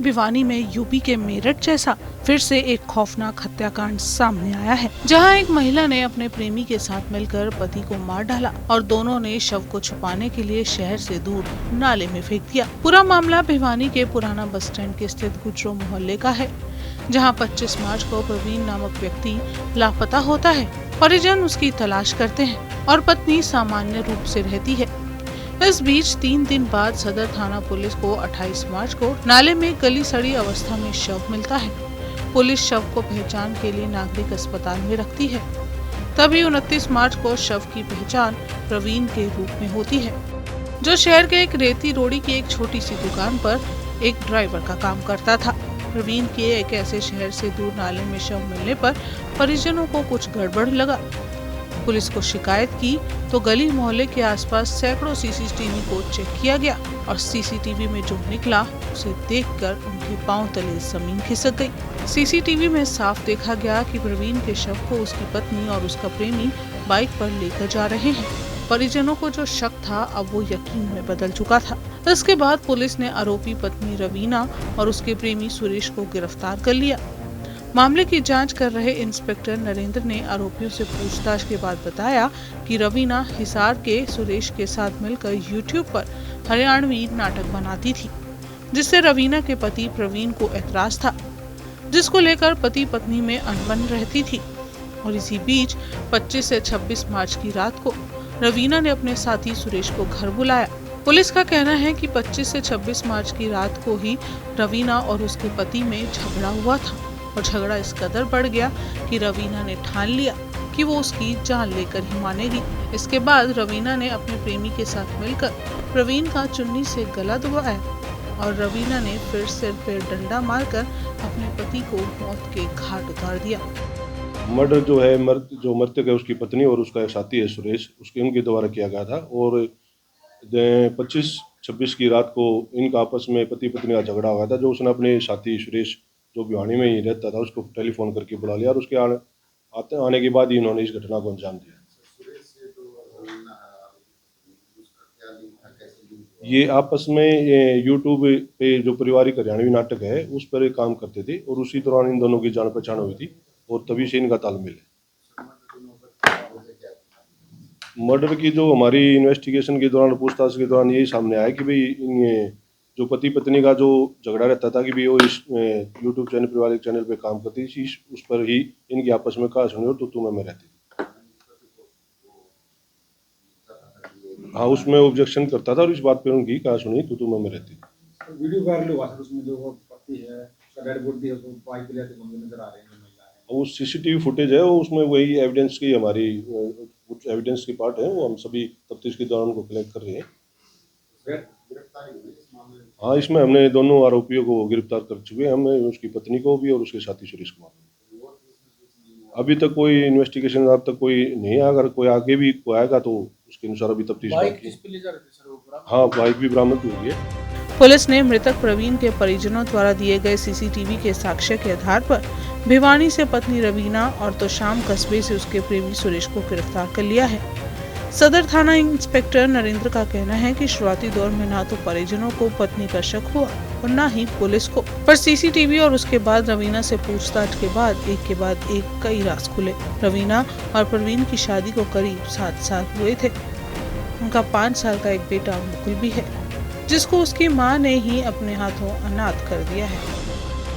भिवानी में यूपी के मेरठ जैसा फिर से एक खौफनाक हत्याकांड सामने आया है, जहां एक महिला ने अपने प्रेमी के साथ मिलकर पति को मार डाला और दोनों ने शव को छुपाने के लिए शहर से दूर नाले में फेंक दिया। पूरा मामला भिवानी के पुराना बस स्टैंड के स्थित गुजरो मोहल्ले का है, जहां 25 मार्च को प्रवीण नामक व्यक्ति लापता होता है। परिजन उसकी तलाश करते हैं और पत्नी सामान्य रूप से रहती है। इस बीच 3 दिन बाद सदर थाना पुलिस को 28 मार्च को नाले में गली सड़ी अवस्था में शव मिलता है। पुलिस शव को पहचान के लिए नागरिक अस्पताल में रखती है। तभी 29 मार्च को शव की पहचान प्रवीण के रूप में होती है, जो शहर के एक रेती रोड़ी की एक छोटी सी दुकान पर एक ड्राइवर का काम करता था। प्रवीण के एक ऐसे शहर से दूर नाले में शव मिलने पर परिजनों को कुछ गड़बड़ लगा। पुलिस को शिकायत की तो गली मोहल्ले के आसपास सैकड़ों सीसीटीवी को चेक किया गया और सीसीटीवी में जो निकला उसे देखकर उनके पांव तले जमीन खिसक गई। सीसीटीवी में साफ देखा गया कि प्रवीण के शव को उसकी पत्नी और उसका प्रेमी बाइक पर लेकर जा रहे हैं। परिजनों को जो शक था अब वो यकीन में बदल चुका था। इसके बाद पुलिस ने आरोपी पत्नी रवीना और उसके प्रेमी सुरेश को गिरफ्तार कर लिया। मामले की जांच कर रहे इंस्पेक्टर नरेंद्र ने आरोपियों से पूछताछ के बाद बताया कि रवीना हिसार के सुरेश के साथ मिलकर YouTube पर हरियाणवी नाटक बनाती थी, जिससे रवीना के पति प्रवीण को एतराज था, जिसको लेकर पति पत्नी में अनबन रहती थी। और इसी बीच 25 से 26 मार्च की रात को रवीना ने अपने साथी सुरेश को घर बुलाया। पुलिस का कहना है कि 25 से 26 मार्च की रात को ही रवीना और उसके पति में झगड़ा हुआ था और झगड़ा इस कदर बढ़ गया कि रवीना ने ठान लिया कि वो उसकी जान लेकर ही मानेगी। इसके बाद रवीना ने अपने प्रेमी के साथ मिलकर प्रवीण का चुन्नी से गला दबाया और रवीना ने फिर सिर पर डंडा मारकर अपने पति को मौत के घाट उतार दिया। मर्डर जो है जो मृतक है उसकी पत्नी और उसका एक साथी है सुरेश, उनके द्वारा किया गया था। और 25-26 की रात को इनका आपस में पति पत्नी का झगड़ा हुआ था, जो उसने अपने साथी सुरेश जो भिवानी में ही रहता था उसको टेलीफोन करके बुला लिया और उसके आने के बाद ही इन्होंने इस घटना को अंजाम दिया। ये आपस में यूट्यूब पे जो पारिवारिक हरियाणवी नाटक है उस पर काम करते थे और उसी दौरान इन दोनों की जान पहचान हुई थी और तभी से इनका तालमेल है। मर्डर की जो हमारी इन्वेस्टिगेशन के दौरान पूछताछ के दौरान यही सामने आया कि भाई जो पति पत्नी का जो झगड़ा रहता था कि भाई वो इस यूट्यूब चैनल पारिवारिक चैनल पे काम करती थी, उस पर ही इनकी आपस में कहा सुनी और तू मैं रहती थी। हाँ, उसमें ऑब्जेक्शन करता था और इस बात पर उनकी कहा सुनी तू मैं रहती थी। वीडियो वायरल हुआ सर, उसमें जो पति है डेड बॉडी है उसको बाइक पे लेते हुए नजर आ रहे हैं। वो सीसीटीवी फुटेज है, वो उसमें वही एविडेंस की हमारी कुछ एविडेंस की पार्ट है, वो हम सभी तफ्तीश के दौरान को कलेक्ट कर रहे हैं। हाँ, इसमें हमने दोनों आरोपियों को गिरफ्तार कर चुके हैं, हमने उसकी पत्नी को भी और उसके साथी सुरेश कुमार। अभी तक कोई इन्वेस्टिगेशन अब तक कोई नहीं, अगर कोई आगे भी कोई आएगा तो उसके अनुसार अभी तफ्तीश। हाँ, बाइक भी बरामद हुई है। पुलिस ने मृतक प्रवीण के परिजनों द्वारा दिए गए सीसीटीवी के साक्ष्य के आधार पर भिवानी से पत्नी रवीना और तोशाम कस्बे से उसके प्रेमी सुरेश को गिरफ्तार कर लिया है। सदर थाना इंस्पेक्टर नरेंद्र का कहना है कि शुरुआती दौर में ना तो परिजनों को पत्नी का शक हुआ और न ही पुलिस को, पर सीसीटीवी और उसके बाद रवीना से पूछताछ के बाद एक के बाद एक कई राज खुले। रवीना और प्रवीण की शादी को करीब 7 साल हुए थे। उनका 5 साल का एक बेटा मुकुल भी है, जिसको उसकी मां ने ही अपने हाथों अनाथ कर दिया है।